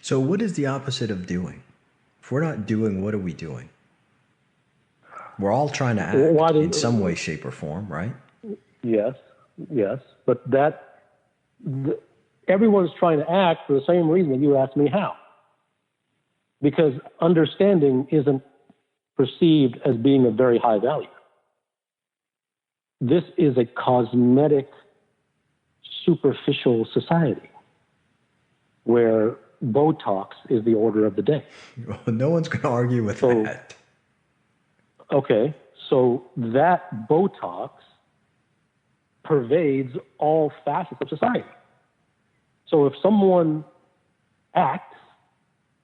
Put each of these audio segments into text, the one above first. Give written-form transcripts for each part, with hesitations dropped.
So what is the opposite of doing? If we're not doing, what are we doing? We're all trying to act in some way, shape, or form, right? Yes. But everyone's trying to act for the same reason that you asked me how. Because understanding isn't perceived as being of very high value. This is a cosmetic, superficial society where Botox is the order of the day. Well, no one's going to argue with that. Okay, so that Botox pervades all facets of society. So if someone acts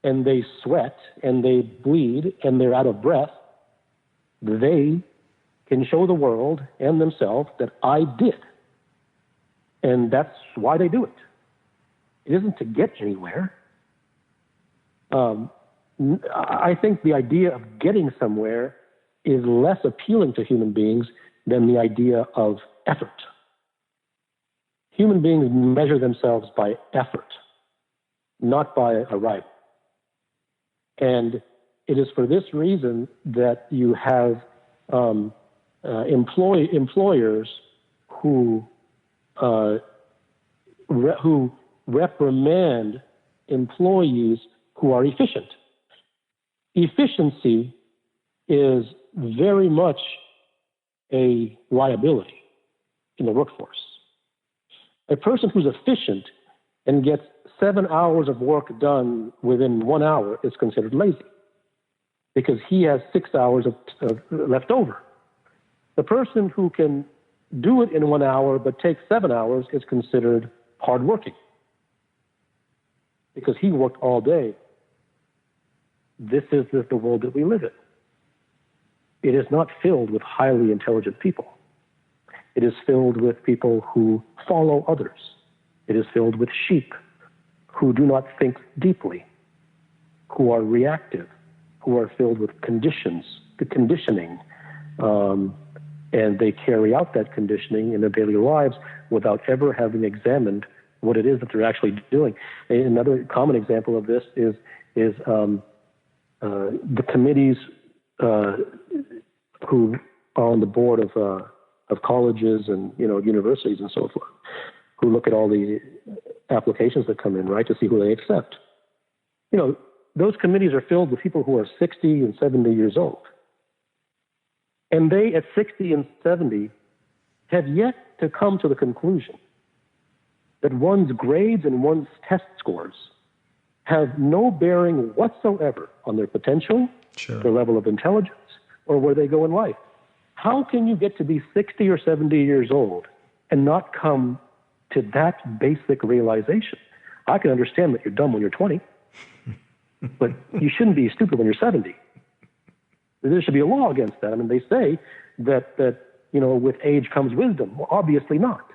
and they sweat and they bleed and they're out of breath, they can show the world and themselves that I did. And that's why they do it. It isn't to get anywhere. I think the idea of getting somewhere is less appealing to human beings than the idea of effort. Human beings measure themselves by effort, not by arrival. And it is for this reason that you have employers who reprimand employees who are efficient. Efficiency is very much a liability in the workforce. A person who's efficient and gets 7 hours of work done within 1 hour is considered lazy because he has 6 hours of left over. The person who can do it in 1 hour but take 7 hours is considered hardworking because he worked all day. This is the world that we live in. It is not filled with highly intelligent people. It is filled with people who follow others. It is filled with sheep who do not think deeply, who are reactive, who are filled with conditioning, and they carry out that conditioning in their daily lives without ever having examined what it is that they're actually doing. Another common example of this is the committees who are on the board of colleges and universities and so forth, who look at all the applications that come in, right, to see who they accept. Those committees are filled with people who are 60 and 70 years old. And they, at 60 and 70, have yet to come to the conclusion that one's grades and one's test scores have no bearing whatsoever on their potential, their level of intelligence, or where they go in life. How can you get to be 60 or 70 years old and not come to that basic realization? I can understand that you're dumb when you're 20, but you shouldn't be stupid when you're 70. There should be a law against that. I mean, they say that with age comes wisdom. Well, obviously not.